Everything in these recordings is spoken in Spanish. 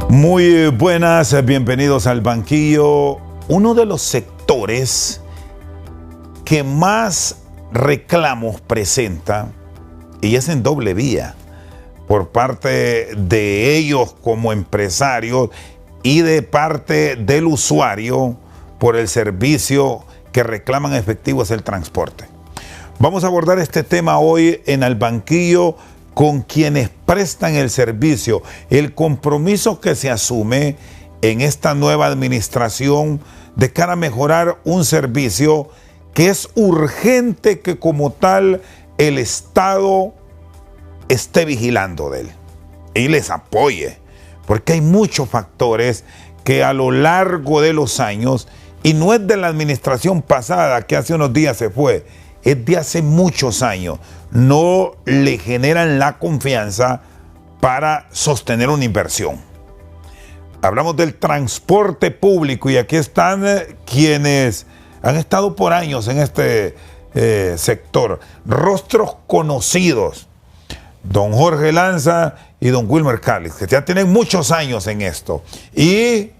Muy buenas, bienvenidos al banquillo. Uno de los sectores que más reclamos presenta, y es en doble vía, por parte de ellos como empresarios y de parte del usuario por el servicio que reclaman efectivo, es el transporte. Vamos a abordar este tema hoy en Al Banquillo con quienes prestan el servicio, el compromiso que se asume en esta nueva administración de cara a mejorar un servicio que es urgente que como tal el Estado esté vigilando de él y les apoye, porque hay muchos factores que a lo largo de los años, y no es de la administración pasada que hace unos días se fue, es de hace muchos años, no le generan la confianza para sostener una inversión. Hablamos del transporte público y aquí están quienes han estado por años en este sector, rostros conocidos, don Jorge Lanza y don Wilmer Calix, que ya tienen muchos años en esto y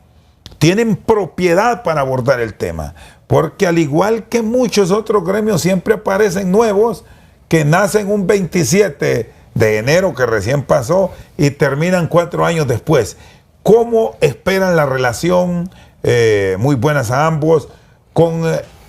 tienen propiedad para abordar el tema. Porque al igual que muchos otros gremios, siempre aparecen nuevos que nacen un 27 de enero que recién pasó y terminan 4 años después. ¿Cómo esperan la relación, muy buenas a ambos, con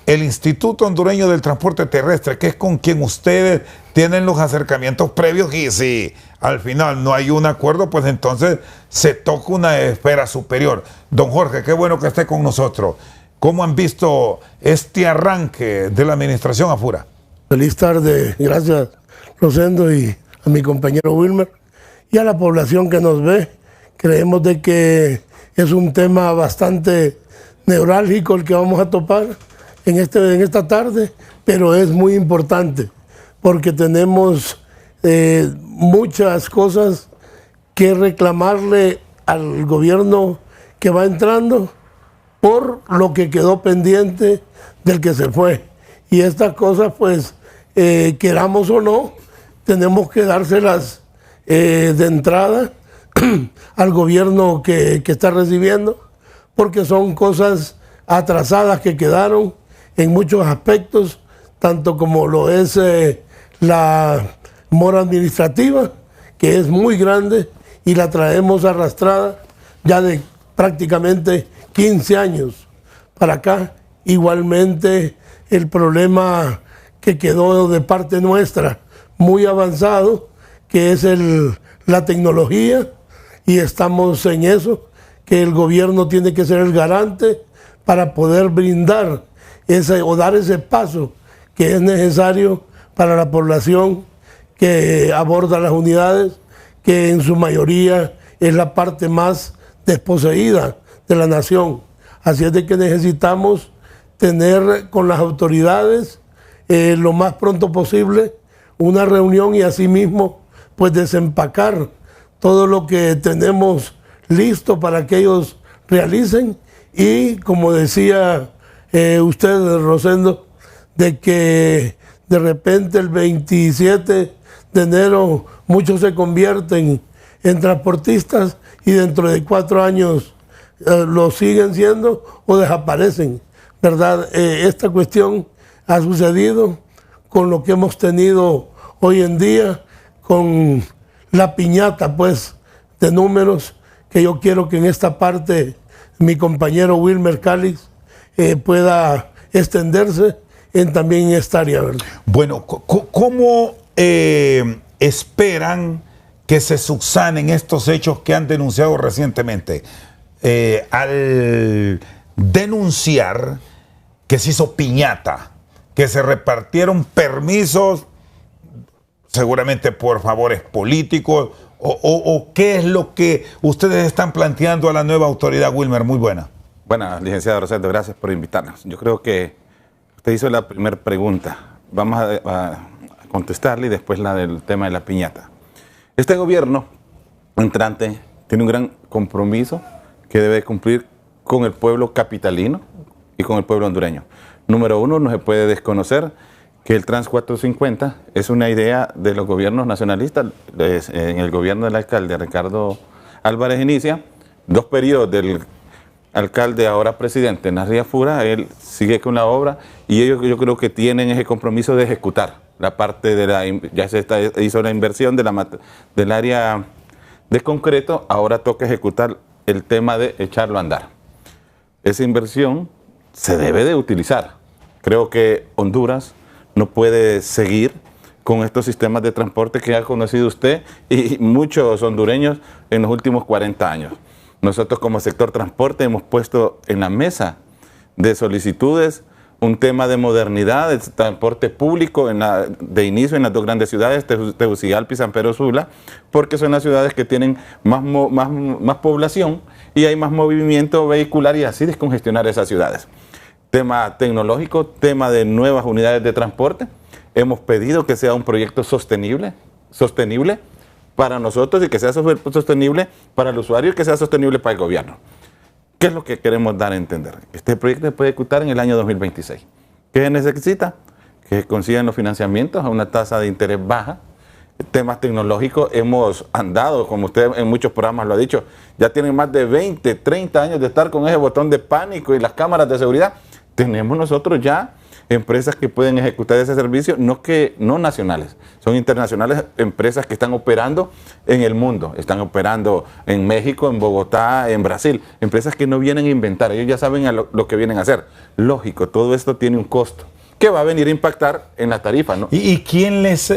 el Instituto Hondureño del Transporte Terrestre, que es con quien ustedes tienen los acercamientos previos? Y si al final no hay un acuerdo, pues entonces se toca una esfera superior. Don Jorge, qué bueno que esté con nosotros. ¿Cómo han visto este arranque de la administración Afura? Feliz tarde, gracias Rosendo y a mi compañero Wilmer y a la población que nos ve. Creemos de que es un tema bastante neurálgico el que vamos a topar en esta tarde, pero es muy importante porque tenemos muchas cosas que reclamarle al gobierno que va entrando por lo que quedó pendiente del que se fue. Y estas cosas, pues, queramos o no, tenemos que dárselas de entrada al gobierno que está recibiendo, porque son cosas atrasadas que quedaron en muchos aspectos, tanto como lo es la mora administrativa, que es muy grande y la traemos arrastrada ya de prácticamente 15 años para acá. Igualmente el problema que quedó de parte nuestra muy avanzado, que es la tecnología, y estamos en eso, que el gobierno tiene que ser el garante para poder brindar o dar ese paso que es necesario para la población que aborda las unidades, que en su mayoría es la parte más desposeída de la nación. Así es de que necesitamos tener con las autoridades lo más pronto posible una reunión y asimismo pues desempacar todo lo que tenemos listo para que ellos realicen. Y como decía usted, Rosendo, de que de repente el 27 de enero muchos se convierten en transportistas y dentro de 4 años lo siguen siendo o desaparecen, ¿verdad? Esta cuestión ha sucedido con lo que hemos tenido hoy en día, con la piñata, pues, de números, que yo quiero que en esta parte mi compañero Wilmer Calix pueda extenderse también en esta área, ¿verdad? Bueno, ¿cómo esperan que se subsanen estos hechos que han denunciado recientemente? Al denunciar que se hizo piñata, que se repartieron permisos, seguramente por favores políticos, o qué es lo que ustedes están planteando a la nueva autoridad, Wilmer. Muy buena. Buenas, licenciado Rosendo, gracias por invitarnos. Yo creo que usted hizo la primera pregunta. Vamos a contestarle y después la del tema de la piñata. Este gobierno entrante tiene un gran compromiso que debe cumplir con el pueblo capitalino y con el pueblo hondureño. Número uno, no se puede desconocer que el Trans 450 es una idea de los gobiernos nacionalistas. En el gobierno del alcalde Ricardo Álvarez Inicia, 2 periodos del alcalde, ahora presidente, Narria Fura, él sigue con la obra y ellos yo creo que tienen ese compromiso de ejecutar la parte de ya hizo la inversión del área de concreto, ahora toca ejecutar el tema de echarlo a andar. Esa inversión se debe de utilizar. Creo que Honduras no puede seguir con estos sistemas de transporte que ha conocido usted y muchos hondureños en los últimos 40 años. Nosotros como sector transporte hemos puesto en la mesa de solicitudes un tema de modernidad del transporte público de inicio en las 2 grandes ciudades, Tegucigalpa y San Pedro Sula, porque son las ciudades que tienen más población y hay más movimiento vehicular y así descongestionar esas ciudades. Tema tecnológico, tema de nuevas unidades de transporte. Hemos pedido que sea un proyecto sostenible para nosotros y que sea sostenible para el usuario y que sea sostenible para el gobierno. ¿Qué es lo que queremos dar a entender? Este proyecto se puede ejecutar en el año 2026. ¿Qué se necesita? Que consigan los financiamientos a una tasa de interés baja. Temas tecnológicos, hemos andado, como usted en muchos programas lo ha dicho, ya tienen más de 20, 30 años de estar con ese botón de pánico y las cámaras de seguridad. Tenemos nosotros ya empresas que pueden ejecutar ese servicio, no nacionales, son internacionales, empresas que están operando en el mundo, están operando en México, en Bogotá, en Brasil, empresas que no vienen a inventar, ellos ya saben lo que vienen a hacer. Lógico, todo esto tiene un costo que va a venir a impactar en la tarifa, ¿no? ¿Y quién les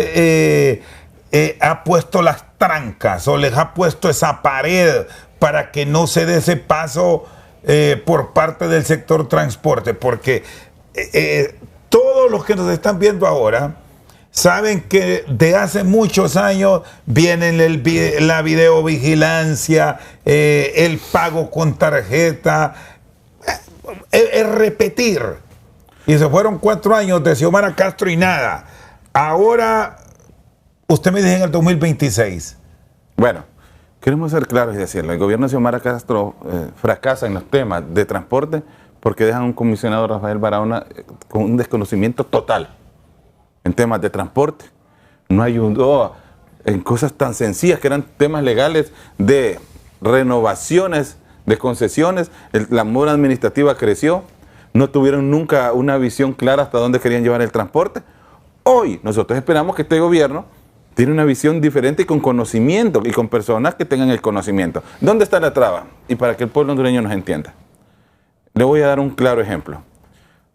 ha puesto las trancas o les ha puesto esa pared para que no se dé ese paso por parte del sector transporte? Porque todos los que nos están viendo ahora saben que de hace muchos años viene la videovigilancia, el pago con tarjeta, es repetir. Y se fueron 4 años de Xiomara Castro y nada. Ahora, usted me dice en el 2026. Bueno, queremos ser claros y decirlo. El gobierno de Xiomara Castro fracasa en los temas de transporte porque dejan a un comisionado, Rafael Barahona, con un desconocimiento total en temas de transporte. No ayudó en cosas tan sencillas que eran temas legales de renovaciones, de concesiones. La mora administrativa creció. No tuvieron nunca una visión clara hasta dónde querían llevar el transporte. Hoy nosotros esperamos que este gobierno tiene una visión diferente y con conocimiento y con personas que tengan el conocimiento. ¿Dónde está la traba? Y para que el pueblo hondureño nos entienda. Le voy a dar un claro ejemplo.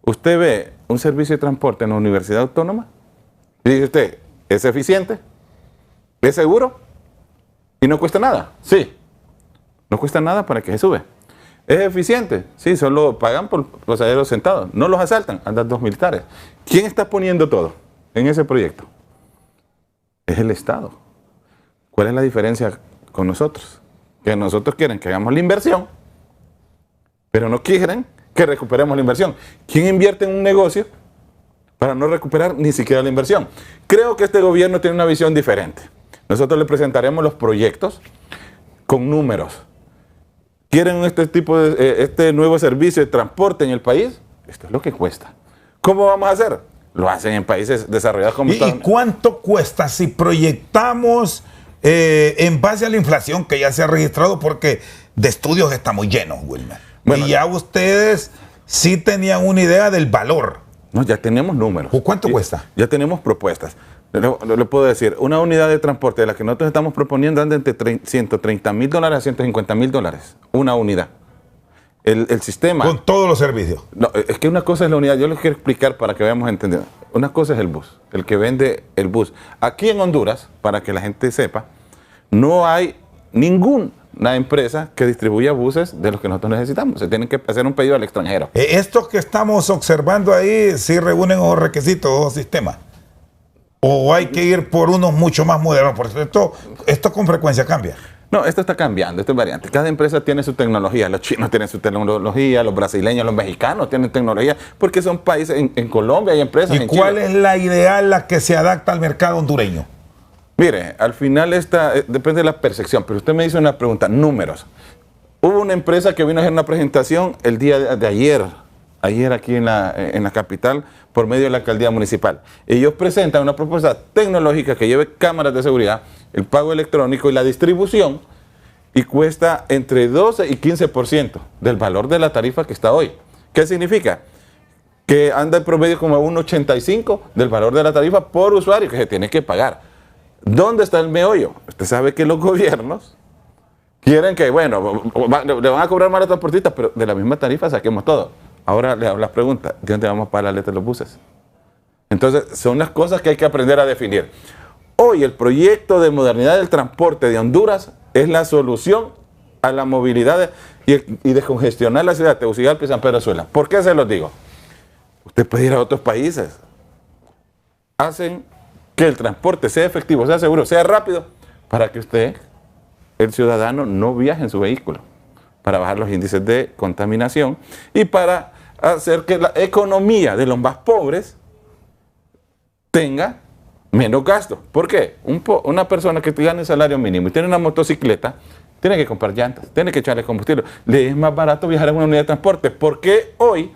Usted ve un servicio de transporte en la Universidad Autónoma y dice usted, ¿es eficiente? ¿Es seguro? ¿Y no cuesta nada? Sí. No cuesta nada para que se sube. ¿Es eficiente? Sí, solo pagan por pasajeros sentados. No los asaltan, andan 2 militares. ¿Quién está poniendo todo en ese proyecto? Es el Estado. ¿Cuál es la diferencia con nosotros? Que nosotros quieren que hagamos la inversión, pero no quieren que recuperemos la inversión. ¿Quién invierte en un negocio para no recuperar ni siquiera la inversión? Creo que este gobierno tiene una visión diferente. Nosotros le presentaremos los proyectos con números. ¿Quieren este nuevo servicio de transporte en el país? Esto es lo que cuesta. ¿Cómo vamos a hacer? Lo hacen en países desarrollados como Estados Unidos. ¿Y cuánto cuesta si proyectamos en base a la inflación que ya se ha registrado? Porque de estudios estamos llenos, Wilmer. Bueno, y ya ustedes sí tenían una idea del valor. No, ya tenemos números. ¿Cuánto cuesta? Ya tenemos propuestas. Le puedo decir, una unidad de transporte de la que nosotros estamos proponiendo anda entre $130,000 a $150,000. Una unidad. El sistema. Con todos los servicios. No, es que una cosa es la unidad. Yo les quiero explicar para que veamos entendido. Una cosa es el bus, el que vende el bus. Aquí en Honduras, para que la gente sepa, no hay ninguna empresa que distribuya buses de los que nosotros necesitamos. Se tienen que hacer un pedido al extranjero. Estos que estamos observando ahí sí reúnen esos requisitos, esos sistemas. ¿O hay que ir por unos mucho más modernos? Porque esto con frecuencia cambia. No, esto está cambiando, esto es variante. Cada empresa tiene su tecnología. Los chinos tienen su tecnología, los brasileños, los mexicanos tienen tecnología, porque son países, en Colombia hay empresas. ¿Y cuál es la ideal, la que se adapta al mercado hondureño? Mire, al final depende de la percepción, pero usted me hizo una pregunta, números. Hubo una empresa que vino a hacer una presentación el día de ayer aquí en la capital, por medio de la alcaldía municipal. Ellos presentan una propuesta tecnológica que lleve cámaras de seguridad, el pago electrónico y la distribución y cuesta entre 12 y 15% del valor de la tarifa que está hoy. ¿Qué significa? Que anda en promedio como a un 85% del valor de la tarifa por usuario que se tiene que pagar. ¿Dónde está el meollo? Usted sabe que los gobiernos quieren que, bueno, le van a cobrar más a los transportistas, pero de la misma tarifa saquemos todo. Ahora le hago las preguntas, ¿de dónde vamos a pagar la letra de los buses? Entonces, son las cosas que hay que aprender a definir. Hoy el proyecto de modernidad del transporte de Honduras es la solución a la movilidad y descongestionar la ciudad de Tegucigalpa y San Pedro Sula. ¿Por qué se los digo? Usted puede ir a otros países. Hacen que el transporte sea efectivo, sea seguro, sea rápido, para que usted, el ciudadano, no viaje en su vehículo, para bajar los índices de contaminación y para hacer que la economía de los más pobres tenga menos gasto. ¿Por qué? Una persona que gana el salario mínimo y tiene una motocicleta, tiene que comprar llantas, tiene que echarle combustible. Le es más barato viajar en una unidad de transporte. ¿Por qué hoy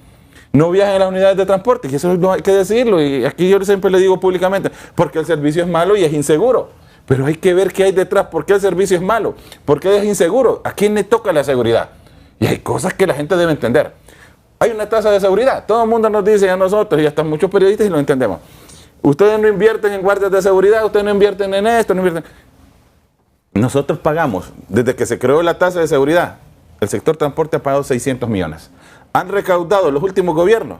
no viajan en las unidades de transporte? Y eso no hay que decirlo, y aquí yo siempre le digo públicamente, porque el servicio es malo y es inseguro. Pero hay que ver qué hay detrás, por qué el servicio es malo, por qué es inseguro, a quién le toca la seguridad. Y hay cosas que la gente debe entender. Hay una tasa de seguridad, todo el mundo nos dice a nosotros, y hasta muchos periodistas y lo entendemos. Ustedes no invierten en guardias de seguridad, ustedes no invierten en esto, no invierten. Nosotros pagamos, desde que se creó la tasa de seguridad, el sector transporte ha pagado 600 millones. Han recaudado los últimos gobiernos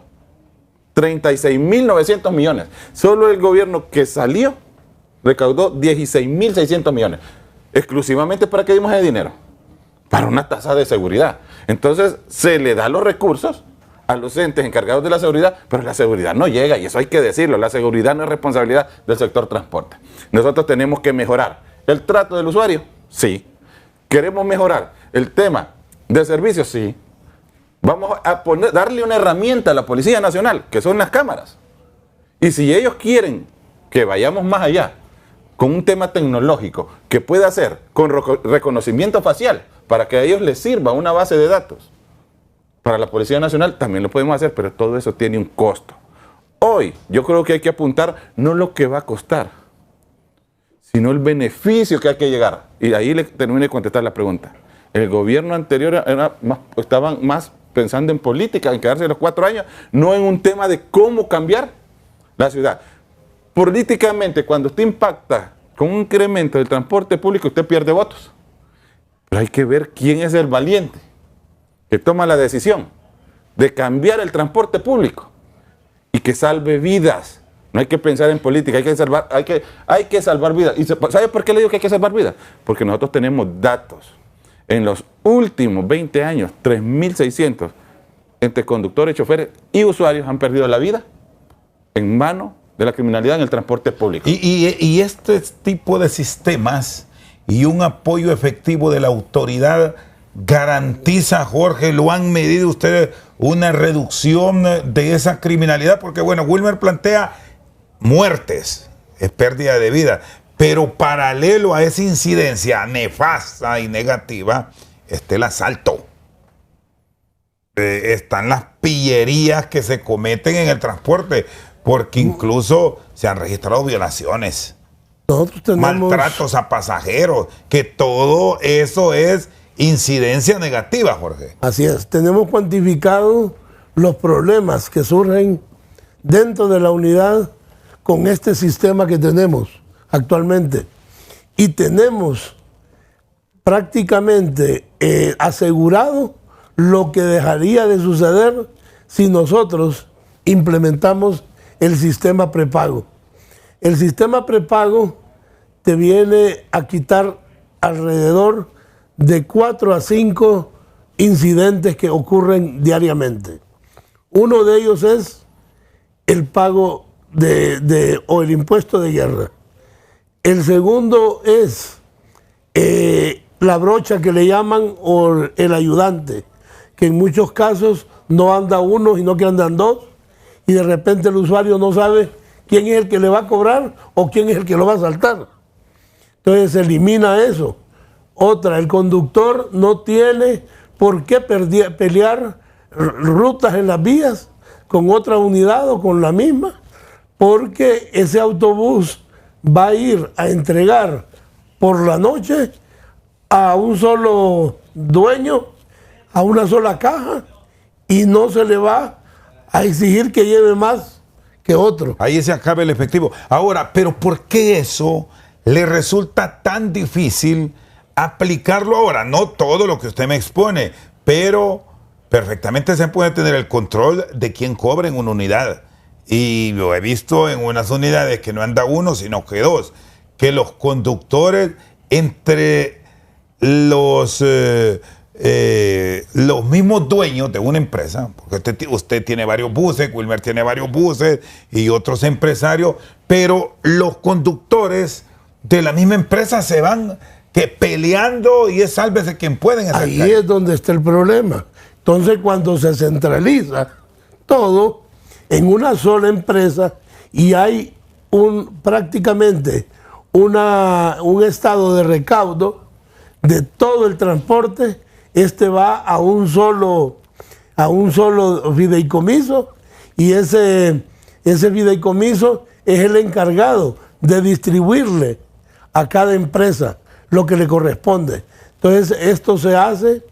36.900 millones. Solo el gobierno que salió recaudó 16.600 millones. Exclusivamente ¿para qué dimos ese dinero? Para una tasa de seguridad. Entonces se le da los recursos a los entes encargados de la seguridad, pero la seguridad no llega, y eso hay que decirlo. La seguridad no es responsabilidad del sector transporte. Nosotros tenemos que mejorar el trato del usuario, sí. Queremos mejorar el tema de servicios, sí. Vamos a darle una herramienta a la Policía Nacional, que son las cámaras. Y si ellos quieren que vayamos más allá, con un tema tecnológico, que pueda hacer con reconocimiento facial, para que a ellos les sirva una base de datos, para la Policía Nacional también lo podemos hacer, pero todo eso tiene un costo. Hoy yo creo que hay que apuntar no lo que va a costar, sino el beneficio que hay que llegar. Y ahí le termino de contestar la pregunta. El gobierno anterior estaban más pensando en política, en quedarse los 4 años, no en un tema de cómo cambiar la ciudad. Políticamente, cuando usted impacta con un incremento del transporte público, usted pierde votos. Pero hay que ver quién es el valiente que toma la decisión de cambiar el transporte público y que salve vidas. No hay que pensar en política, hay que salvar vidas. ¿Y sabe por qué le digo que hay que salvar vidas? Porque nosotros tenemos datos. En los últimos 20 años, 3.600 entre conductores, choferes y usuarios han perdido la vida en manos de la criminalidad en el transporte público. Y este tipo de sistemas y un apoyo efectivo de la autoridad garantiza, Jorge, ¿lo han medido ustedes una reducción de esa criminalidad? Porque bueno, Wilmer plantea muertes, es pérdida de vida, pero paralelo a esa incidencia nefasta y negativa está el asalto. Están las pillerías que se cometen en el transporte, porque incluso se han registrado violaciones, nosotros tenemos maltratos a pasajeros, que todo eso es incidencia negativa, Jorge. Así es, tenemos cuantificado los problemas que surgen dentro de la unidad con este sistema que tenemos actualmente. Y tenemos prácticamente asegurado lo que dejaría de suceder si nosotros implementamos el sistema prepago. El sistema prepago te viene a quitar alrededor de 4 a 5 incidentes que ocurren diariamente. Uno de ellos es el pago o el impuesto de guerra. El segundo es la brocha que le llaman, o el ayudante, que en muchos casos no anda uno, sino que andan dos, y de repente el usuario no sabe quién es el que le va a cobrar o quién es el que lo va a saltar. Entonces se elimina eso. Otra, el conductor no tiene por qué pelear rutas en las vías con otra unidad o con la misma, porque ese autobús va a ir a entregar por la noche a un solo dueño, a una sola caja, y no se le va a exigir que lleve más que otro. Ahí se acaba el efectivo. Ahora, pero ¿por qué eso le resulta tan difícil aplicarlo ahora? No todo lo que usted me expone, pero perfectamente se puede tener el control de quién cobra en una unidad. Y lo he visto en unas unidades que no anda uno, sino que dos, que los conductores entre los mismos dueños de una empresa, porque usted tiene varios buses, Wilmer tiene varios buses y otros empresarios, pero los conductores de la misma empresa se van peleando y es sálvese quien pueden. Ahí es donde está el problema. Entonces, cuando se centraliza todo en una sola empresa y hay prácticamente un estado de recaudo de todo el transporte, va a un solo fideicomiso, y ese fideicomiso es el encargado de distribuirle a cada empresa lo que le corresponde. Entonces, esto se hace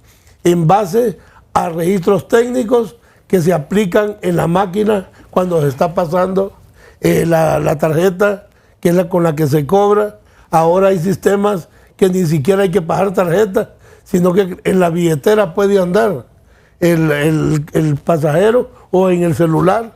en base a registros técnicos que se aplican en la máquina cuando se está pasando la tarjeta, que es la con la que se cobra. Ahora hay sistemas que ni siquiera hay que pagar tarjeta, sino que en la billetera puede andar el pasajero o en el celular,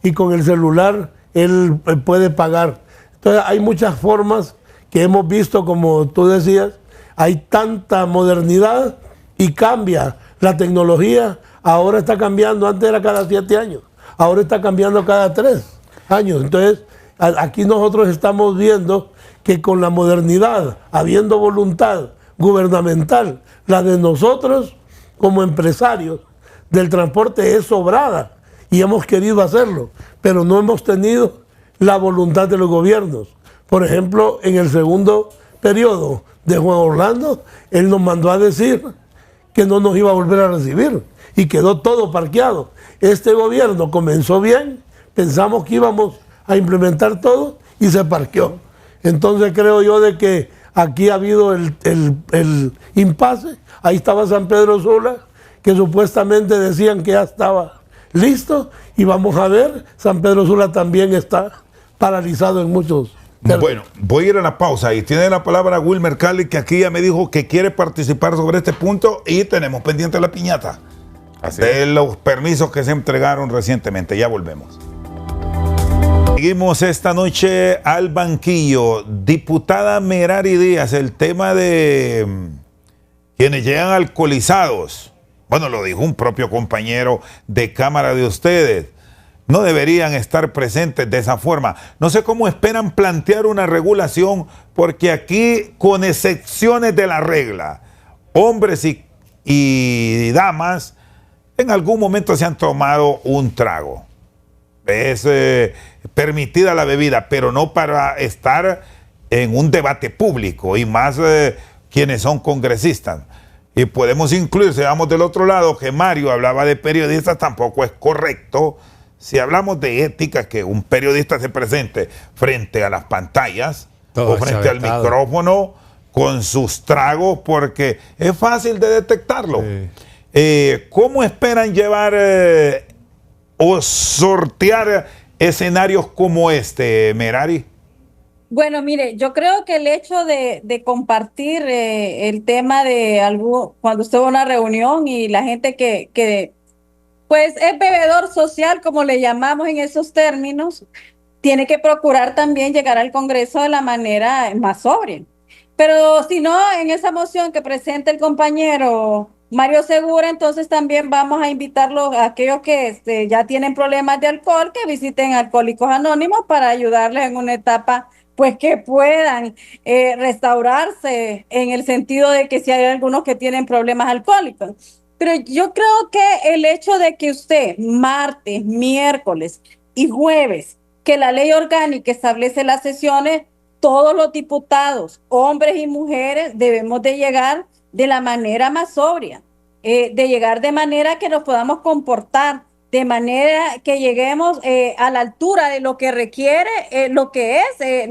y con el celular él puede pagar. Entonces hay muchas formas que hemos visto, como tú decías, hay tanta modernidad y cambia la tecnología. Ahora está cambiando, antes era cada 7 años, ahora está cambiando cada 3 años. Entonces aquí nosotros estamos viendo que con la modernidad, habiendo voluntad gubernamental, la de nosotros como empresarios del transporte es sobrada, y hemos querido hacerlo, pero no hemos tenido la voluntad de los gobiernos. Por ejemplo, en el segundo periodo de Juan Orlando, él nos mandó a decir que no nos iba a volver a recibir y quedó todo parqueado. Este gobierno comenzó bien, pensamos que íbamos a implementar todo y se parqueó. Entonces creo yo de que aquí ha habido el impasse. Ahí estaba San Pedro Sula, que supuestamente decían que ya estaba listo, y vamos a ver, San Pedro Sula también está paralizado en muchos. Bueno, voy a ir a la pausa y tiene la palabra Wilmer Cali, que aquí ya me dijo que quiere participar sobre este punto, y tenemos pendiente la piñata de los permisos que se entregaron recientemente. Ya volvemos. Seguimos esta noche al banquillo. Diputada Merari Díaz, el tema de quienes llegan alcoholizados. Bueno, lo dijo un propio compañero de cámara de ustedes. No deberían estar presentes de esa forma. No sé cómo esperan plantear una regulación, porque aquí, con excepciones de la regla, hombres y damas en algún momento se han tomado un trago. Es permitida la bebida, pero no para estar en un debate público, y más quienes son congresistas. Y podemos incluir, si vamos del otro lado, que Mario hablaba de periodistas, tampoco es correcto. Si hablamos de ética, que un periodista se presente frente a las pantallas o frente al micrófono con sus tragos, porque es fácil de detectarlo. Sí. ¿Cómo esperan llevar o sortear escenarios como este, Merari? Bueno, mire, yo creo que el hecho de compartir el tema de algo, cuando usted va a una reunión y la gente que pues es bebedor social, como le llamamos en esos términos, tiene que procurar también llegar al Congreso de la manera más sobria. Pero si no, en esa moción que presenta el compañero Mario Segura, entonces también vamos a invitarlos a aquellos que ya tienen problemas de alcohol, que visiten Alcohólicos Anónimos para ayudarles en una etapa, pues que puedan restaurarse, en el sentido de que si hay algunos que tienen problemas alcohólicos. Pero yo creo que el hecho de que usted martes, miércoles y jueves, que la ley orgánica establece las sesiones, todos los diputados, hombres y mujeres, debemos de llegar de la manera más sobria, de llegar de manera que nos podamos comportar, de manera que lleguemos a la altura de lo que requiere lo que es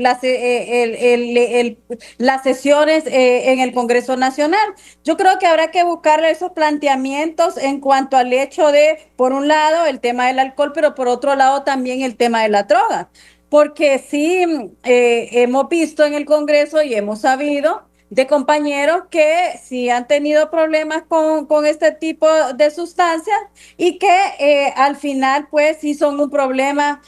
las sesiones en el Congreso Nacional. Yo creo que habrá que buscarle esos planteamientos en cuanto al hecho de, por un lado, el tema del alcohol, pero por otro lado también el tema de la droga. Porque sí hemos visto en el Congreso y hemos sabido de compañeros que sí han tenido problemas con este tipo de sustancias y que al final pues sí son un problema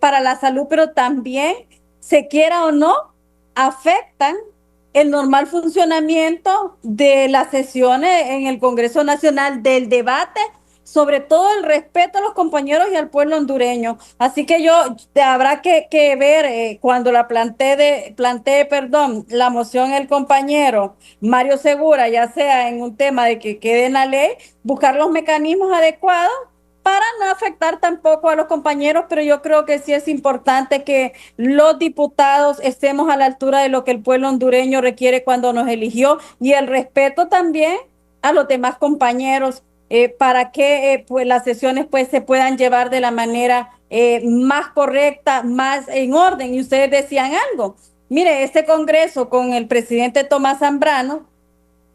para la salud, pero también, se quiera o no, afectan el normal funcionamiento de las sesiones en el Congreso Nacional, del debate, sobre todo el respeto a los compañeros y al pueblo hondureño. Así que habrá que ver cuando plantee, la moción el compañero Mario Segura, ya sea en un tema de que quede en la ley, buscar los mecanismos adecuados para no afectar tampoco a los compañeros, pero yo creo que sí es importante que los diputados estemos a la altura de lo que el pueblo hondureño requiere cuando nos eligió, y el respeto también a los demás compañeros para que pues las sesiones pues se puedan llevar de la manera más correcta, más en orden. Y ustedes decían algo. Mire, este Congreso con el presidente Tomás Zambrano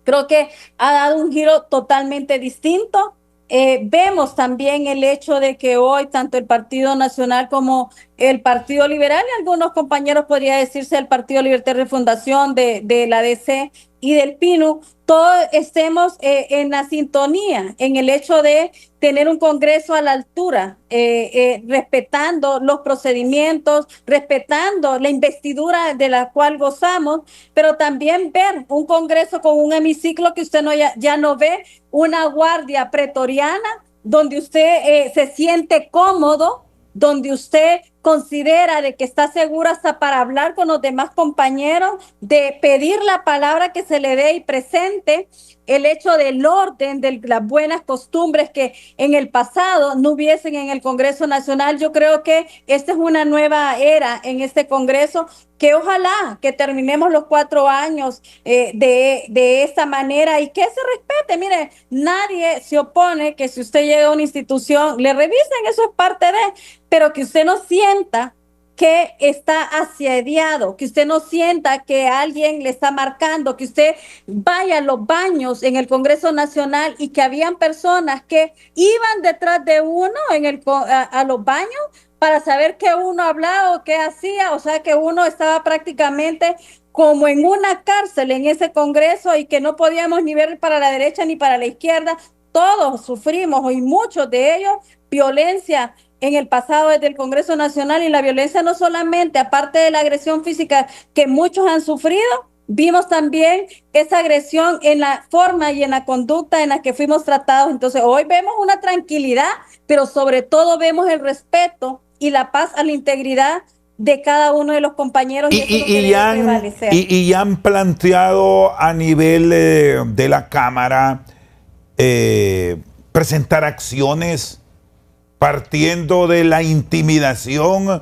creo que ha dado un giro totalmente distinto. Vemos también el hecho de que hoy tanto el Partido Nacional como el Partido Liberal, y algunos compañeros podría decirse el Partido Libertad de Fundación de la DC y del PINU, todos estemos en la sintonía, en el hecho de tener un Congreso a la altura, respetando los procedimientos, respetando la investidura de la cual gozamos, pero también ver un Congreso con un hemiciclo que usted ya no ve una guardia pretoriana, donde usted se siente cómodo, donde usted considera de que está segura hasta para hablar con los demás compañeros, de pedir la palabra que se le dé y presente, el hecho del orden, de las buenas costumbres que en el pasado no hubiesen en el Congreso Nacional. Yo creo que esta es una nueva era en este Congreso, que ojalá que terminemos los 4 años de esta manera y que se respete. Mire, nadie se opone que si usted llega a una institución, le revisen, eso es parte de, pero que usted no sienta que está asediado, que usted no sienta que alguien le está marcando, que usted vaya a los baños en el Congreso Nacional y que habían personas que iban detrás de uno a los baños para saber qué uno hablaba o qué hacía, o sea que uno estaba prácticamente como en una cárcel en ese Congreso y que no podíamos ni ver para la derecha ni para la izquierda. Todos sufrimos, y muchos de ellos, violencia en el pasado desde el Congreso Nacional, y la violencia no solamente, aparte de la agresión física que muchos han sufrido, vimos también esa agresión en la forma y en la conducta en la que fuimos tratados. Entonces hoy vemos una tranquilidad, pero sobre todo vemos el respeto y la paz a la integridad de cada uno de los compañeros, y eso es lo que debe prevalecer. Y han planteado a nivel de la Cámara presentar acciones partiendo de la intimidación,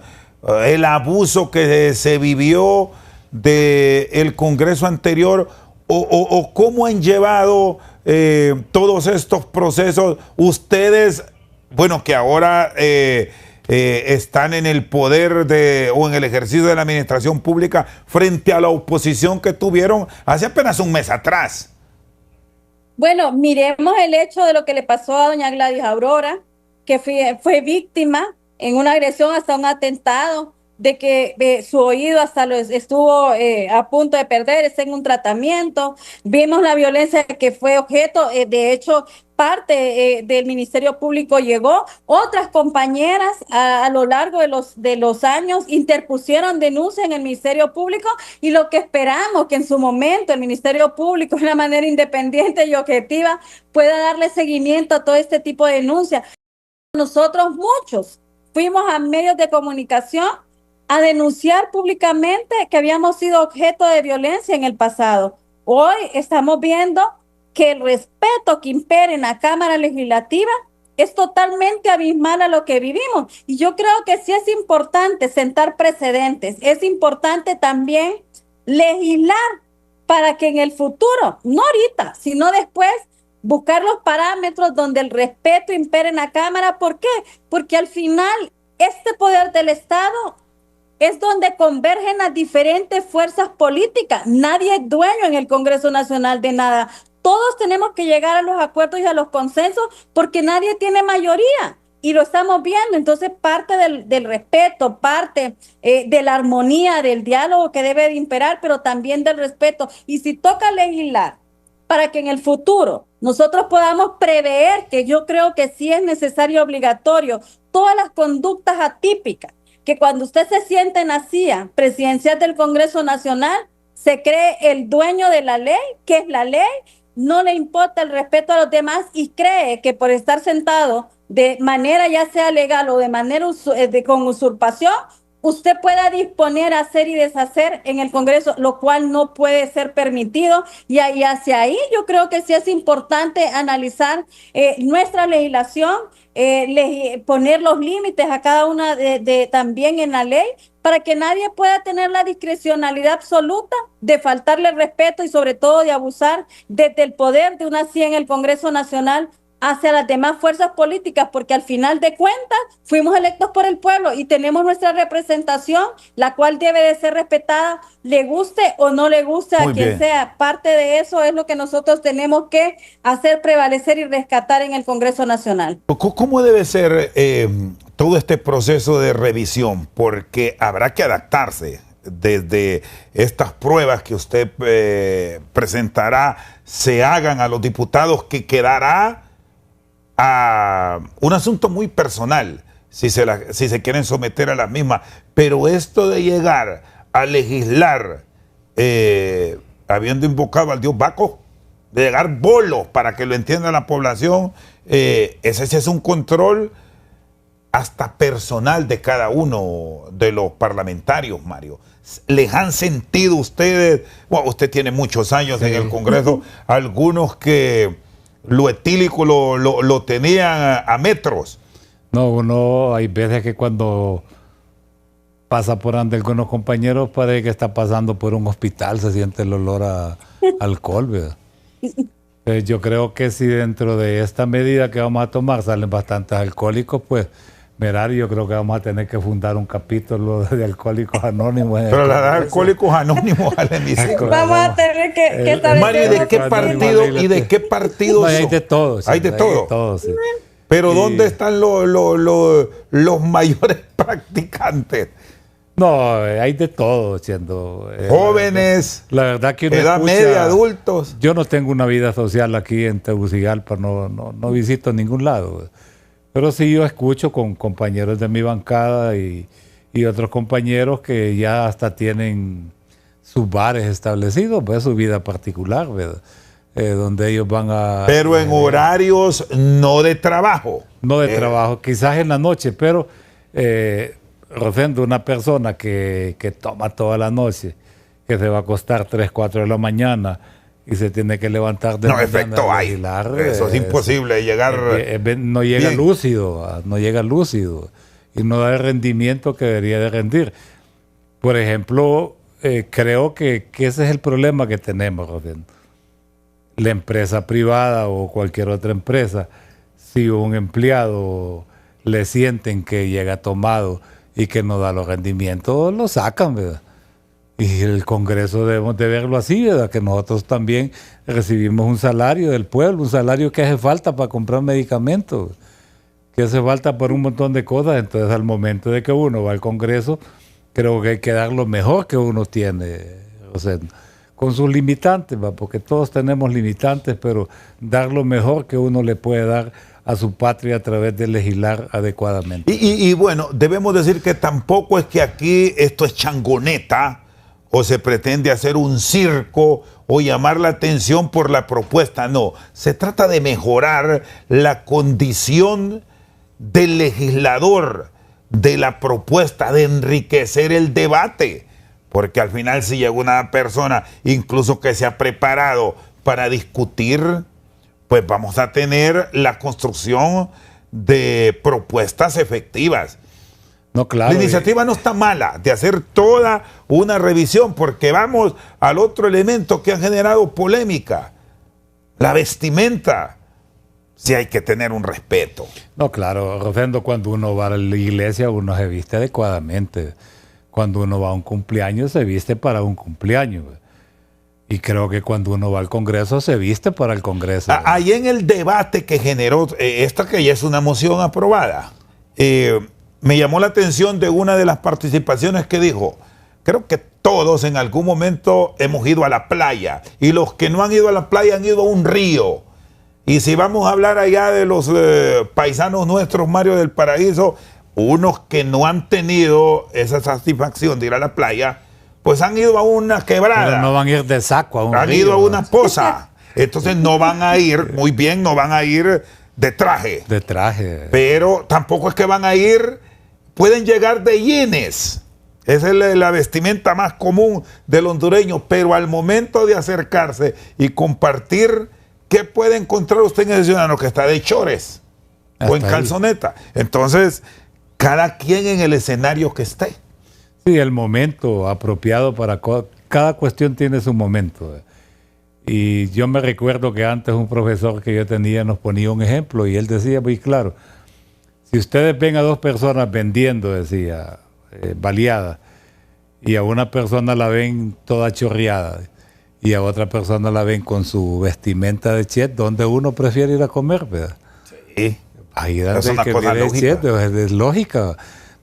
el abuso que se vivió del Congreso anterior, o cómo han llevado todos estos procesos ustedes, bueno, que ahora están en el poder o en el ejercicio de la administración pública, frente a la oposición que tuvieron hace apenas un mes atrás. Bueno, miremos el hecho de lo que le pasó a doña Gladys Aurora, que fue víctima en una agresión, hasta un atentado, de que su oído hasta estuvo a punto de perder, está en un tratamiento. Vimos la violencia que fue objeto, de hecho, parte del Ministerio Público llegó. Otras compañeras a lo largo de los años interpusieron denuncia en el Ministerio Público, y lo que esperamos que en su momento el Ministerio Público, de una manera independiente y objetiva, pueda darle seguimiento a todo este tipo de denuncias. Nosotros muchos fuimos a medios de comunicación a denunciar públicamente que habíamos sido objeto de violencia en el pasado. Hoy estamos viendo que el respeto que impera en la Cámara Legislativa es totalmente abismal a lo que vivimos. Y yo creo que sí es importante sentar precedentes, es importante también legislar para que en el futuro, no ahorita, sino después, buscar los parámetros donde el respeto impere en la Cámara. ¿Por qué? Porque al final este poder del Estado es donde convergen las diferentes fuerzas políticas. Nadie es dueño en el Congreso Nacional de nada. Todos tenemos que llegar a los acuerdos y a los consensos porque nadie tiene mayoría. Y lo estamos viendo. Entonces, parte del respeto, parte de la armonía, del diálogo que debe de imperar, pero también del respeto. Y si toca legislar para que en el futuro nosotros podamos prever, que yo creo que sí es necesario y obligatorio, todas las conductas atípicas, que cuando usted se siente en la silla presidencial del Congreso Nacional, se cree el dueño de la ley, que es la ley, no le importa el respeto a los demás y cree que por estar sentado de manera ya sea legal o de manera con usurpación, usted pueda disponer, hacer y deshacer en el Congreso, lo cual no puede ser permitido. Y ahí hacia ahí yo creo que sí es importante analizar nuestra legislación, poner los límites a cada una también en la ley, para que nadie pueda tener la discrecionalidad absoluta de faltarle respeto y sobre todo de abusar desde el poder de una silla en el Congreso Nacional hacia las demás fuerzas políticas, porque al final de cuentas fuimos electos por el pueblo y tenemos nuestra representación, la cual debe de ser respetada, le guste o no le guste a quien sea. Parte de eso es lo que nosotros tenemos que hacer prevalecer y rescatar en el Congreso Nacional. ¿Cómo debe ser todo este proceso de revisión? Porque habrá que adaptarse desde estas pruebas que usted presentará, se hagan a los diputados, que quedará a un asunto muy personal si se quieren someter a la misma, pero esto de llegar a legislar habiendo invocado al dios Baco, de llegar bolos para que lo entienda la población, ese sí es un control hasta personal de cada uno de los parlamentarios, Mario. ¿Les han sentido ustedes? Bueno, usted tiene muchos años en el Congreso, algunos que lo etílico lo tenían a metros. No, uno hay veces que cuando pasa por ante algunos compañeros parece que está pasando por un hospital, se siente el olor a alcohol, ¿verdad? Yo creo que si dentro de esta medida que vamos a tomar salen bastantes alcohólicos, pues Merari, yo creo que vamos a tener que fundar un capítulo de Alcohólicos Anónimos. Pero la de Alcohólicos Anónimos al hemiciclo. Vamos a tener que establecer. Mario, ¿de qué partido y de qué partido no, hay de todo. Hay de todo. De todo, sí. Pero ¿dónde están los mayores practicantes? No, hay de todo, siendo jóvenes, la verdad que edad media, adultos. Yo no tengo una vida social aquí en Tegucigalpa, no visito ningún lado. Pero sí yo escucho con compañeros de mi bancada y otros compañeros que ya hasta tienen sus bares establecidos, pues su vida particular, ¿verdad? Donde ellos van a... Pero en horarios no de trabajo. No de trabajo, quizás en la noche, pero Rosendo, una persona que toma toda la noche, que se va a acostar 3, 4 de la mañana y se tiene que levantar de efecto hay. Eso es imposible llegar. No llega lúcido, y no da el rendimiento que debería de rendir. Por ejemplo, creo que ese es el problema que tenemos, Rosendo. La empresa privada o cualquier otra empresa, si un empleado le sienten que llega tomado y que no da los rendimientos, lo sacan, ¿verdad? Y el Congreso debemos de verlo así, ¿verdad? Que nosotros también recibimos un salario del pueblo, un salario que hace falta para comprar medicamentos, que hace falta por un montón de cosas. Entonces, al momento de que uno va al Congreso, creo que hay que dar lo mejor que uno tiene, o sea, con sus limitantes, ¿va? Porque todos tenemos limitantes, pero dar lo mejor que uno le puede dar a su patria a través de legislar adecuadamente. Y bueno, debemos decir que tampoco es que aquí esto es changoneta, o se pretende hacer un circo o llamar la atención por la propuesta. No, se trata de mejorar la condición del legislador, de la propuesta, de enriquecer el debate. Porque al final si llega una persona, incluso que se ha preparado para discutir, pues vamos a tener la construcción de propuestas efectivas. No, claro. La iniciativa no está mala de hacer toda una revisión, porque vamos al otro elemento que ha generado polémica. la vestimenta, sí hay que tener un respeto. No, claro, Rosendo, cuando uno va a la iglesia uno se viste adecuadamente. Cuando uno va a un cumpleaños se viste para un cumpleaños. Y creo que cuando uno va al Congreso se viste para el Congreso. Ahí en el debate que generó, esta que ya es una moción aprobada, me llamó la atención de una de las participaciones que dijo, creo que todos en algún momento hemos ido a la playa y los que no han ido a la playa han ido a un río. Y si vamos a hablar allá de los paisanos nuestros, Mario del Paraíso, unos que no han tenido esa satisfacción de ir a la playa, pues han ido a una quebrada. Pero no van a ir de saco a un Han río, ido a una poza. Entonces no van a ir, muy bien, no van a ir de traje. de traje. Pero tampoco es que van a ir, pueden llegar de jeans. Esa es la vestimenta más común del hondureño. Pero al momento de acercarse y compartir, ¿qué puede encontrar usted en ese ciudadano que está de chores o en Hasta ahí. calzoneta? Entonces, cada quien en el escenario que esté. Sí, el momento apropiado para cada cuestión tiene su momento. Y yo me recuerdo que antes un profesor que yo tenía nos ponía un ejemplo y él decía muy claro, si ustedes ven a dos personas vendiendo, decía, baleadas, y a una persona la ven toda chorreada y a otra persona la ven con su vestimenta de chet, ¿dónde uno prefiere ir a comer? ¿Verdad? Sí. Ahí Es donde una que cosa mire lógica. chet, es lógica.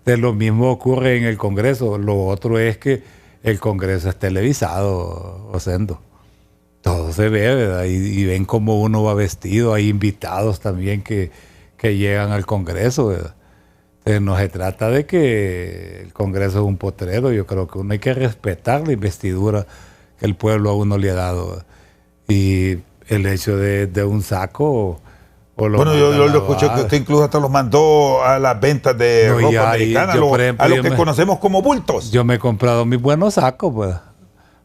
De lo mismo ocurre en el Congreso. Lo otro es que el Congreso es televisado, Rosendo. Todo se ve, ¿verdad? Y ven cómo uno va vestido. Hay invitados también que llegan al Congreso, ¿verdad? Entonces no se trata de que el Congreso es un potrero. Yo creo que uno hay que respetar la investidura que el pueblo a uno le ha dado, ¿verdad? Y el hecho de un saco... Bueno, yo lo escuché que usted incluso hasta los mandó a las ventas de No, ropa ya, americana, yo, por ejemplo, a lo yo que me- conocemos como bultos. Yo me he comprado mis buenos sacos, pues.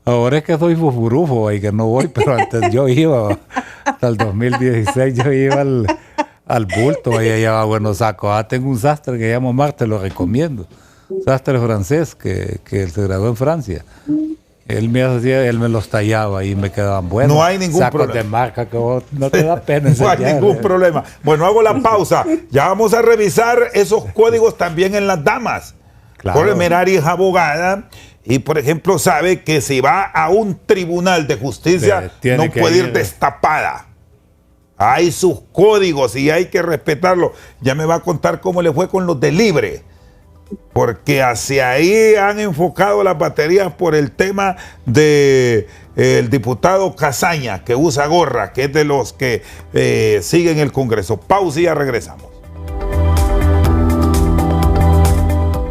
Ahora es que soy fufurufo y que no voy, pero antes yo iba, hasta el 2016 yo iba al bulto, y llevaba buenos sacos. Tengo un sastre que se llama Omar, te lo recomiendo. Sastre francés que se graduó en Francia. Él me hacía, él me los tallaba y me quedaban buenos. No hay ningún sacos problema. de marca que vos no te da pena No hay enseñar, ningún problema. Bueno, hago la pausa. Ya vamos a revisar esos códigos también en las damas. Claro. Jorge Merari es abogada y, por ejemplo, sabe que si va a un tribunal de justicia Tiene no que puede ir ir. destapada. Hay sus códigos y hay que respetarlos. Ya me va a contar cómo le fue con los de libre. Porque hacia ahí han enfocado las baterías por el tema de el diputado Casaña, que usa gorra, que es de los que siguen el Congreso. Pausa y ya regresamos.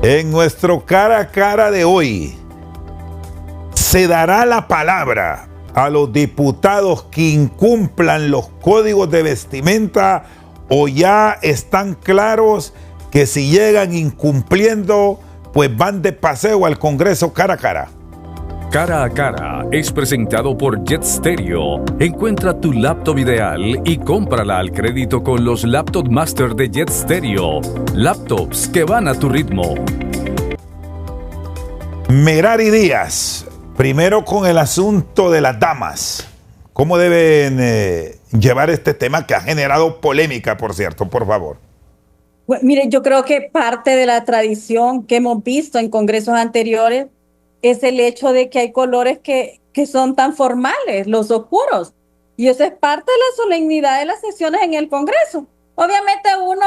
En nuestro cara a cara de hoy, se dará la palabra a los diputados que incumplan los códigos de vestimenta o ya están claros que si llegan incumpliendo, pues van de paseo al Congreso cara a cara. Cara a Cara es presentado por Jet Stereo. Encuentra tu laptop ideal y cómprala al crédito con los Laptop Master de Jet Stereo. Laptops que van a tu ritmo. Merari Díaz, primero con el asunto de las damas. ¿Cómo deben llevar este tema que ha generado polémica, por cierto? Por favor. Bueno, mire, yo creo que parte de la tradición que hemos visto en congresos anteriores es el hecho de que hay colores que son tan formales, los oscuros. Y eso es parte de la solemnidad de las sesiones en el Congreso. Obviamente uno,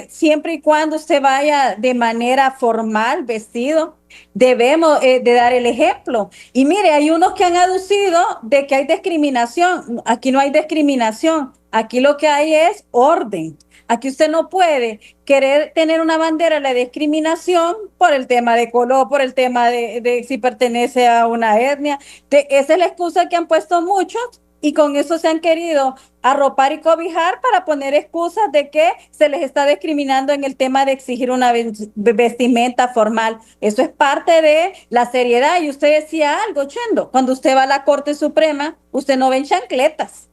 siempre y cuando usted vaya de manera formal, vestido, debemos de dar el ejemplo. Y mire, hay unos que han aducido de que hay discriminación. Aquí no hay discriminación. Aquí lo que hay es orden. Aquí usted no puede querer tener una bandera de la discriminación por el tema de color, por el tema de si pertenece a una etnia. Esa es la excusa que han puesto muchos y con eso se han querido arropar y cobijar para poner excusas de que se les está discriminando en el tema de exigir una vestimenta formal. Eso es parte de la seriedad. Y usted decía algo, Chendo, cuando usted va a la Corte Suprema, usted no ve en chancletas.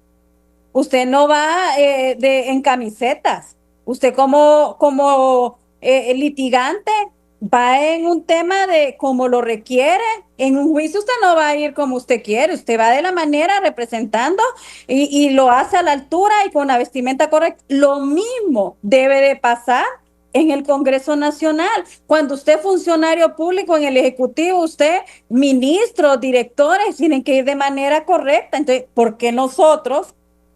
Usted no va en camisetas. Usted como litigante va en un tema de como lo requiere. En un juicio usted no va a ir como usted quiere, usted va de la manera representando y lo hace a la altura y con la vestimenta correcta. Lo mismo debe de pasar en el Congreso Nacional. Cuando usted es funcionario público en el Ejecutivo, usted, ministros, directores, tienen que ir de manera correcta. Entonces, ¿por qué nosotros,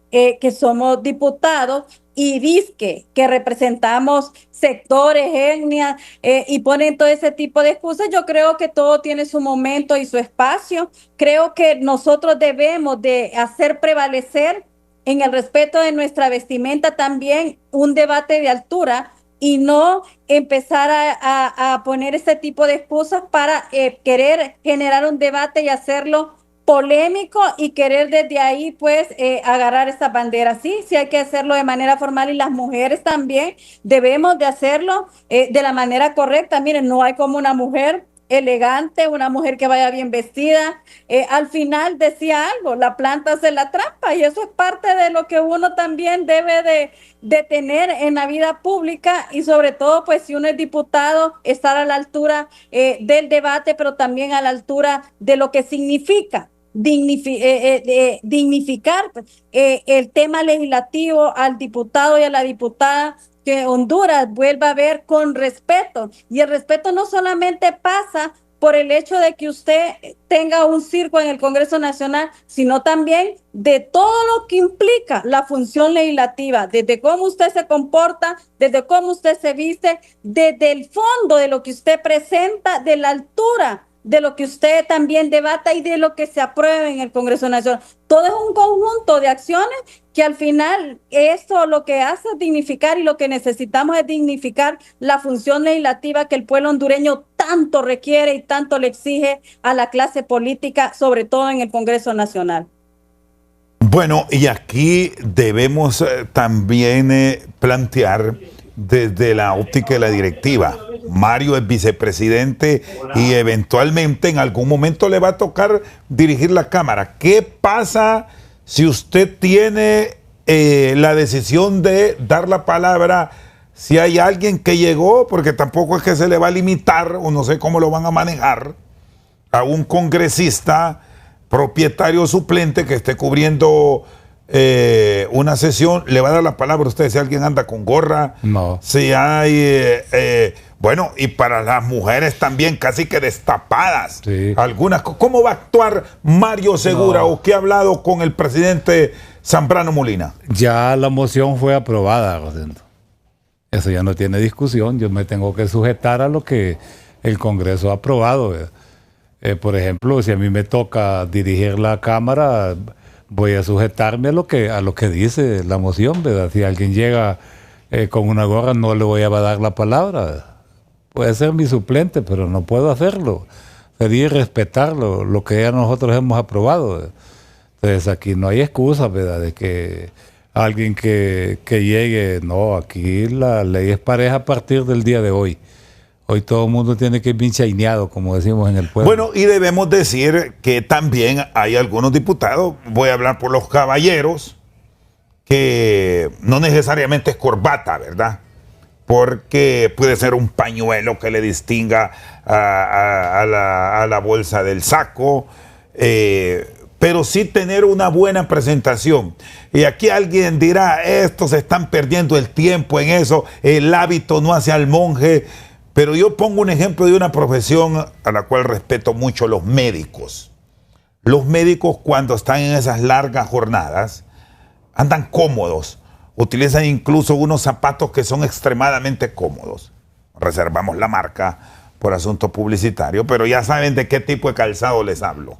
que somos diputados y disque que representamos sectores, etnias, y ponen todo ese tipo de excusas? Yo creo que todo tiene su momento y su espacio. Creo que nosotros debemos de hacer prevalecer en el respeto de nuestra vestimenta también un debate de altura y no empezar a poner ese tipo de excusas para querer generar un debate y hacerlo polémico y querer desde ahí pues agarrar esa bandera. Sí, sí hay que hacerlo de manera formal y las mujeres también debemos de hacerlo de la manera correcta. Miren, no hay como una mujer elegante, una mujer que vaya bien vestida. Al final decía algo, la planta hace la trampa y eso es parte de lo que uno también debe de tener en la vida pública y sobre todo pues si uno es diputado, estar a la altura del debate, pero también a la altura de lo que significa dignificar el tema legislativo al diputado y a la diputada, que Honduras vuelva a ver con respeto. Y el respeto no solamente pasa por el hecho de que usted tenga un circo en el Congreso Nacional, sino también de todo lo que implica la función legislativa, desde cómo usted se comporta, desde cómo usted se viste, desde el fondo de lo que usted presenta, de la altura de lo que usted también debata y de lo que se apruebe en el Congreso Nacional. Todo es un conjunto de acciones que al final esto lo que hace es dignificar y lo que necesitamos es dignificar la función legislativa que el pueblo hondureño tanto requiere y tanto le exige a la clase política, sobre todo en el Congreso Nacional. Bueno, y aquí debemos también plantear desde la óptica de la directiva. Mario es vicepresidente y eventualmente en algún momento le va a tocar dirigir la Cámara. ¿Qué pasa si usted tiene la decisión de dar la palabra? Si hay alguien que llegó, porque tampoco es que se le va a limitar, o no sé cómo lo van a manejar, a un congresista propietario suplente que esté cubriendo una sesión, le va a dar la palabra a usted si alguien anda con gorra. No. Si hay... bueno, y para las mujeres también casi que destapadas. Sí. Algunas. ¿Cómo va a actuar Mario Segura o qué ha hablado con el presidente Zambrano Molina? Ya la moción fue aprobada, Rosendo. Eso ya no tiene discusión. Yo me tengo que sujetar a lo que el Congreso ha aprobado. Por ejemplo, si a mí me toca dirigir la Cámara, voy a sujetarme a lo que dice la moción, ¿verdad? Si alguien llega con una gorra, no le voy a dar la palabra, ¿verdad? Puede ser mi suplente, pero no puedo hacerlo. Sería irrespetar lo que ya nosotros hemos aprobado, ¿verdad? Entonces aquí no hay excusa, ¿verdad? De que alguien que llegue, no, aquí la ley es pareja a partir del día de hoy. Hoy todo el mundo tiene que ir bien chaineado, como decimos en el pueblo. Bueno, y debemos decir que también hay algunos diputados, voy a hablar por los caballeros, que no necesariamente es corbata, ¿verdad? Porque puede ser un pañuelo que le distinga a la bolsa del saco, pero sí tener una buena presentación. Y aquí alguien dirá, estos están perdiendo el tiempo en eso, el hábito no hace al monje. Pero yo pongo un ejemplo de una profesión a la cual respeto mucho: los médicos. Los médicos, cuando están en esas largas jornadas, andan cómodos. Utilizan incluso unos zapatos que son extremadamente cómodos. Reservamos la marca por asunto publicitario, pero ya saben de qué tipo de calzado les hablo.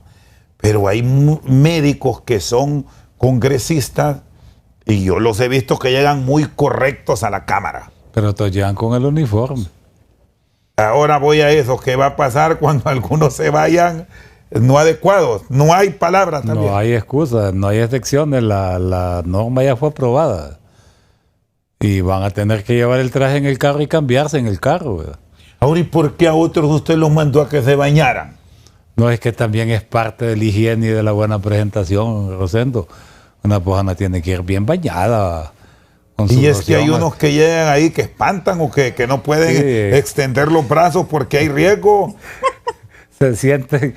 Pero hay médicos que son congresistas y yo los he visto que llegan muy correctos a la Cámara. Pero todos llegan con el uniforme. Ahora voy a eso, ¿qué va a pasar cuando algunos se vayan no adecuados? No hay palabras también. No hay excusas, no hay excepciones, la norma ya fue aprobada. Y van a tener que llevar el traje en el carro y cambiarse en el carro, ¿verdad? Ahora, ¿y por qué a otros usted los mandó a que se bañaran? No, es que también es parte de la higiene y de la buena presentación, Rosendo. Una persona tiene que ir bien bañada, Y es que hay unos que llegan ahí que espantan o que no pueden extender los brazos porque hay riesgo. Se sienten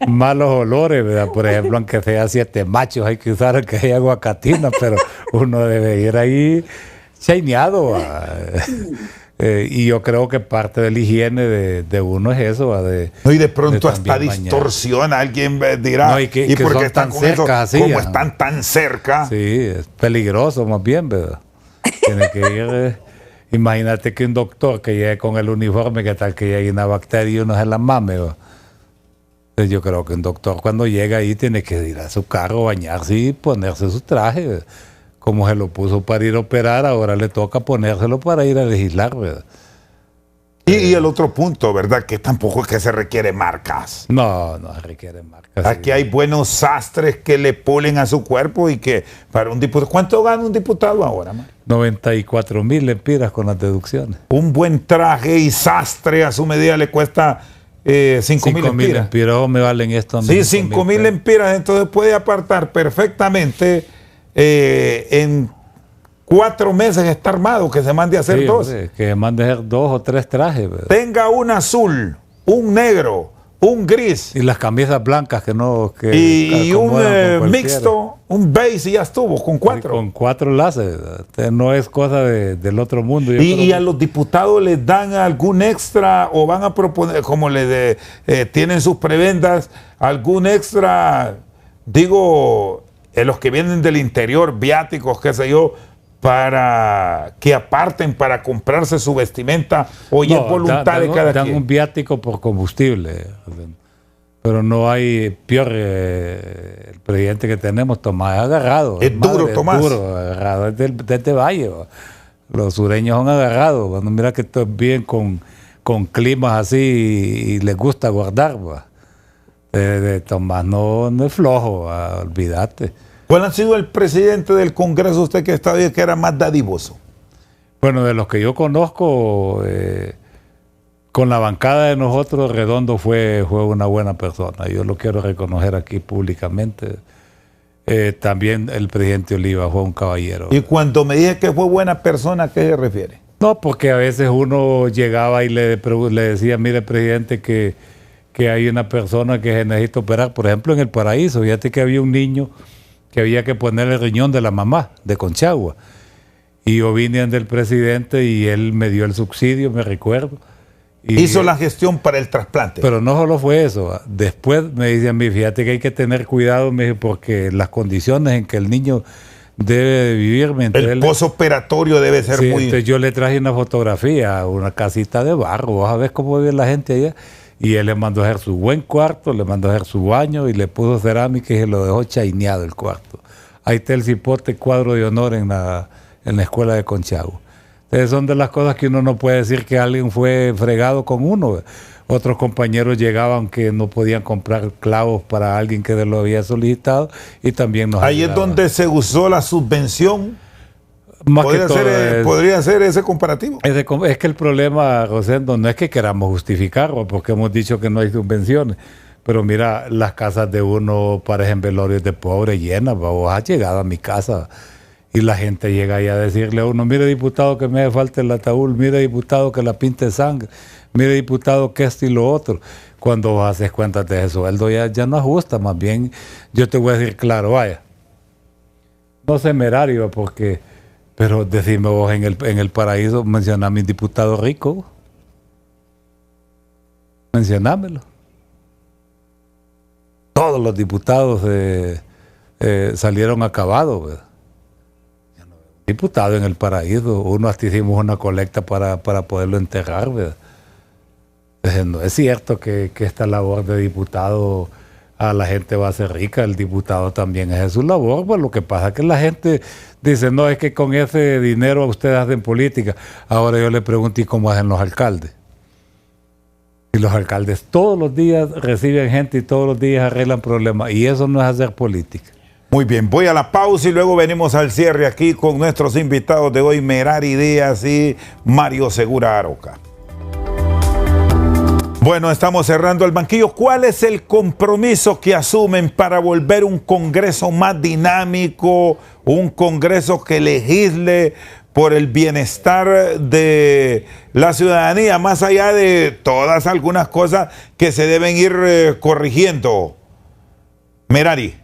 malos olores, ¿verdad? Por ejemplo, aunque sea 7 machos, hay que usar el que haya aguacatina, pero uno debe ir ahí chaineado. Y yo creo que parte de la higiene de uno es eso. No, y de pronto hasta distorsiona. Alguien dirá, no, y porque están con cerca, eso, como están tan cerca. Sí, es peligroso más bien, ¿verdad? Tiene que ir... imagínate que un doctor que llegue con el uniforme, que tal que llegue una bacteria y uno se la mame, ¿verdad? Entonces yo creo que un doctor cuando llega ahí tiene que ir a su carro, bañarse y ponerse su traje, ¿verdad? Como se lo puso para ir a operar, ahora le toca ponérselo para ir a legislar, ¿verdad? Y el otro punto, ¿verdad? Que tampoco es que se requiere marcas. No se requiere marcas. Aquí sí. hay buenos sastres que le pulen a su cuerpo y que para un diputado... ¿Cuánto gana un diputado ahora, man? 94,000 lempiras con las deducciones. Un buen traje y sastre a su medida le cuesta 5,000 lempiras. Oh, me valen esto a mí. Sí, 5,000 lempiras. Entonces puede apartar perfectamente en 4 meses está armado, que se mande a hacer 2. Hombre, que mande a hacer 2 o 3 trajes. ¿Verdad? Tenga un azul, un negro, un gris. Y las camisas blancas que no... y un mixto, un beige y ya estuvo, con 4. Con 4 láseres. No es cosa del otro mundo. Y a los diputados les dan algún extra o van a proponer, como tienen sus prebendas, algún extra, digo, los que vienen del interior, viáticos, qué sé yo, para que aparten para comprarse su vestimenta, o ya es voluntad de cada quien. Dan un viático por combustible, pero no hay peor. El presidente que tenemos, Tomás, es agarrado. Es duro, Tomás. Es duro, agarrado desde Valle. Los sureños son agarrados. Cuando mira que viven con climas así y les gusta guardar. Tomás no es flojo, olvídate. ¿Cuál ha sido el presidente del Congreso usted que está bien, que era más dadivoso? Bueno, de los que yo conozco, con la bancada de nosotros, Redondo fue una buena persona. Yo lo quiero reconocer aquí públicamente. También el presidente Oliva fue un caballero. Y cuando me dije que fue buena persona, ¿a qué se refiere? No, porque a veces uno llegaba y le decía, mire, presidente, que hay una persona que se necesita operar. Por ejemplo, en El Paraíso, fíjate que había un niño que había que ponerle el riñón de la mamá, de Conchagua. Y yo vine del presidente y él me dio el subsidio, me recuerdo. Hizo la gestión para el trasplante. Pero no solo fue eso. Después me dice a mí, fíjate que hay que tener cuidado, me dice, porque las condiciones en que el niño debe de vivir... El posoperatorio debe ser muy... Entonces yo le traje una fotografía, una casita de barro, vas a ver cómo vive la gente allá. Y él le mandó a hacer su buen cuarto, le mandó a hacer su baño y le puso cerámica y se lo dejó chaineado el cuarto. Ahí está el cipote cuadro de honor en la escuela de Conchagua. Entonces son de las cosas que uno no puede decir que alguien fue fregado con uno. Otros compañeros llegaban que no podían comprar clavos para alguien que lo había solicitado y también nos Ahí ayudaban. Es donde se usó la subvención. ¿Podría ser ese comparativo? Es que el problema, Rosendo, no es que queramos justificarlo, porque hemos dicho que no hay subvenciones. Pero mira, las casas de uno parecen velorios de pobre llenas. Vos has llegado a mi casa y la gente llega ahí a decirle a uno, mire, diputado, que me hace falta el ataúd, mire, diputado, que la pinte de sangre, mire, diputado, que esto y lo otro. Cuando vos haces cuentas de ese sueldo ya no ajusta. Más bien, yo te voy a decir claro, vaya, no semerario, porque... Pero decime vos en el Paraíso, mencioná a mi diputado rico. Mencionámelo. Todos los diputados salieron acabados, ¿verdad? Diputado en el Paraíso, uno hasta hicimos una colecta para poderlo enterrar, ¿verdad? Entonces, no es cierto que esta labor de diputado a la gente va a ser rica, el diputado también es su labor. Pues lo que pasa es que la gente dice, no, es que con ese dinero ustedes hacen política. Ahora yo le pregunto, ¿y cómo hacen los alcaldes? Y los alcaldes todos los días reciben gente y todos los días arreglan problemas, y eso no es hacer política. Muy bien, voy a la pausa y luego venimos al cierre aquí con nuestros invitados de hoy, Merari Díaz y Mario Segura Aroca. Bueno, estamos cerrando el banquillo. ¿Cuál es el compromiso que asumen para volver un Congreso más dinámico, un Congreso que legisle, por el bienestar de la ciudadanía, más allá de todas algunas cosas que se deben ir corrigiendo. Merari.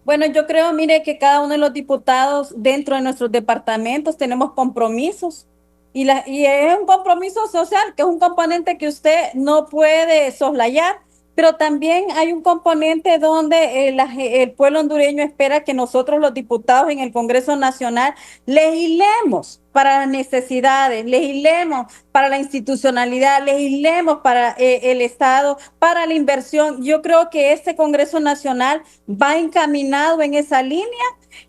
Bueno, yo creo, mire, que cada uno de los diputados dentro de nuestros departamentos tenemos compromisos y es un compromiso social, que es un componente que usted no puede soslayar, pero también hay un componente donde el pueblo hondureño espera que nosotros los diputados en el Congreso Nacional legislemos para las necesidades, legislemos para la institucionalidad, legislemos para el Estado, para la inversión. Yo creo que este Congreso Nacional va encaminado en esa línea,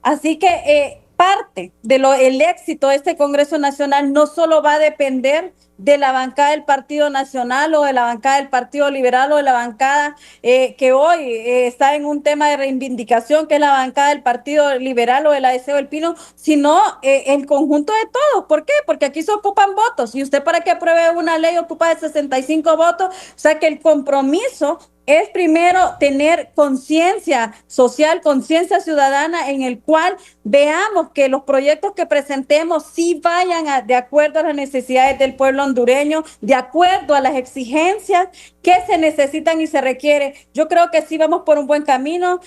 así que parte del éxito de este Congreso Nacional no solo va a depender de la bancada del Partido Nacional o de la bancada del Partido Liberal o de la bancada que hoy está en un tema de reivindicación, que es la bancada del Partido Liberal o de la Deseo del Pino, sino el conjunto de todos. ¿Por qué? Porque aquí se ocupan votos y usted para que apruebe una ley ocupa de 65 votos, o sea que el compromiso es primero tener conciencia social, conciencia ciudadana, en el cual veamos que los proyectos que presentemos sí vayan de acuerdo a las necesidades del pueblo hondureño, de acuerdo a las exigencias que se necesitan y se requiere. Yo creo que sí vamos por un buen camino.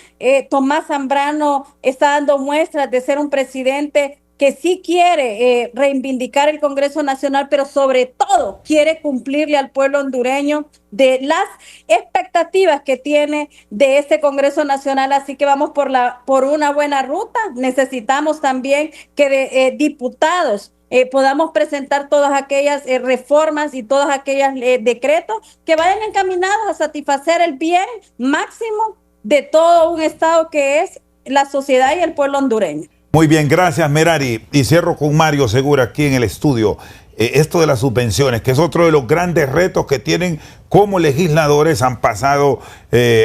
Tomás Zambrano está dando muestras de ser un presidente que sí quiere reivindicar el Congreso Nacional, pero sobre todo quiere cumplirle al pueblo hondureño de las expectativas que tiene de este Congreso Nacional. Así que vamos por una buena ruta. Necesitamos también que de diputados podamos presentar todas aquellas reformas y todos aquellos decretos que vayan encaminados a satisfacer el bien máximo de todo un Estado que es la sociedad y el pueblo hondureño. Muy bien, gracias Merari. Y cierro con Mario Segura aquí en el estudio. Esto de las subvenciones, que es otro de los grandes retos que tienen como legisladores. Han pasado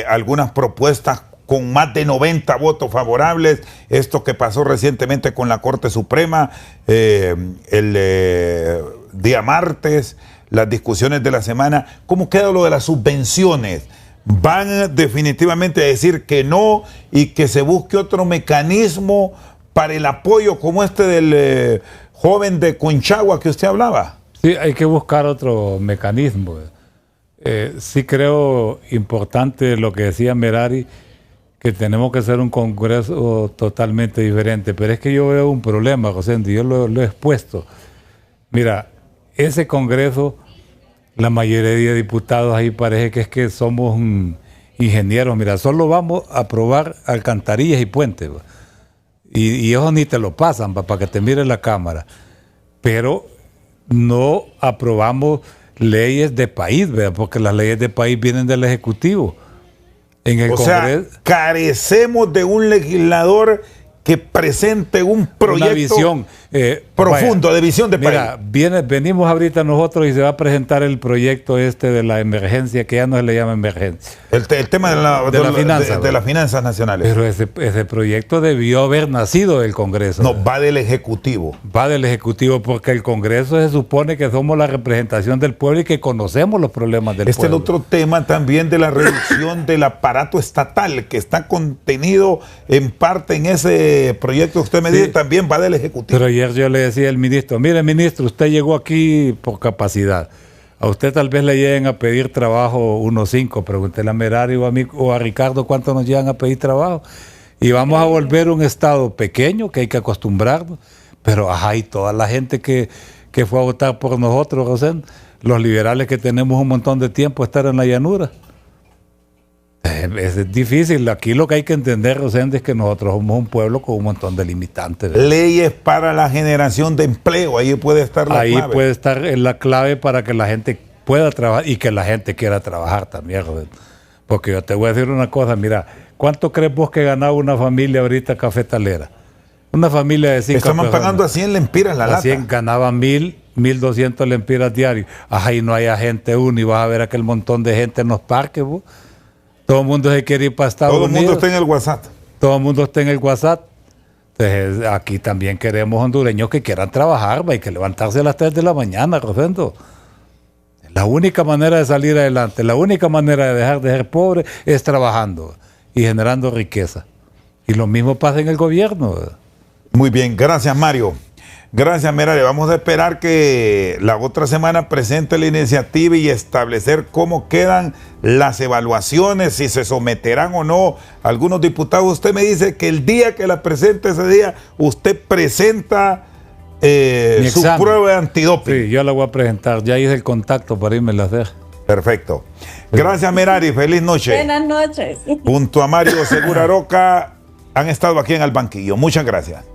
algunas propuestas con más de 90 votos favorables. Esto que pasó recientemente con la Corte Suprema el día martes, las discusiones de la semana. ¿Cómo queda lo de las subvenciones? ¿Van definitivamente a decir que no y que se busque otro mecanismo para el apoyo como este del joven de Conchagua que usted hablaba? Sí, hay que buscar otro mecanismo. Sí creo importante lo que decía Merari, que tenemos que hacer un Congreso totalmente diferente, pero es que yo veo un problema, Rosendo, yo lo he expuesto. Mira, ese Congreso, la mayoría de diputados ahí parece que es que somos ingenieros. Mira, solo vamos a aprobar alcantarillas y puentes, y ellos ni te lo pasan para que te mire la cámara, pero no aprobamos leyes de país, ¿verdad? Porque las leyes de país vienen del Ejecutivo. En el Congreso, carecemos de un legislador que presente un proyecto, una visión profundo, de visión de país. Mira, venimos ahorita nosotros y se va a presentar el proyecto de la emergencia, que ya no se le llama emergencia. El tema de las finanzas nacionales. Pero ese proyecto debió haber nacido del Congreso. No, va del Ejecutivo. Va del Ejecutivo, porque el Congreso se supone que somos la representación del pueblo y que conocemos los problemas del pueblo. Es el otro tema también de la reducción del aparato estatal, que está contenido en parte en ese proyecto que usted me dice, también va del Ejecutivo. Pero ayer yo le decía al ministro, mire ministro, usted llegó aquí por capacidad. A usted tal vez le lleguen a pedir trabajo unos 5, pregúntele a Merari o a Ricardo cuánto nos llegan a pedir trabajo. Y vamos a volver un Estado pequeño que hay que acostumbrarnos. Pero y toda la gente que fue a votar por nosotros, Rosendo, los liberales que tenemos un montón de tiempo a estar en la llanura. Es difícil. Aquí lo que hay que entender, Rosendo, es que nosotros somos un pueblo con un montón de limitantes, ¿verdad? Leyes para la generación de empleo, ahí puede estar la clave. Ahí puede estar la clave para que la gente pueda trabajar y que la gente quiera trabajar también, Rosendo. Porque yo te voy a decir una cosa, mira, ¿cuánto crees vos que ganaba una familia ahorita cafetalera? Una familia de 5 personas. Estaban pagando a 100 lempiras la lata. 100 ganaban 1.200 lempiras diarios. Y no hay agente uno y vas a ver aquel montón de gente en los parques, vos. Todo el mundo se quiere ir para Estados Unidos. Todo el mundo está en el WhatsApp. Todo el mundo está en el WhatsApp. Entonces, aquí también queremos hondureños que quieran trabajar, hay que levantarse a las 3 de la mañana, Rosendo. La única manera de salir adelante, la única manera de dejar de ser pobre es trabajando y generando riqueza. Y lo mismo pasa en el gobierno. Muy bien, gracias Mario. Gracias, Merari. Vamos a esperar que la otra semana presente la iniciativa y establecer cómo quedan las evaluaciones, si se someterán o no algunos diputados. Usted me dice que el día que la presente, ese día, usted presenta su prueba de antidoping. Sí, yo la voy a presentar. Ya hice el contacto para irme a hacer. Perfecto. Gracias, Merari. Feliz noche. Buenas noches. Junto a Mario Segura Roca han estado aquí en el banquillo. Muchas gracias.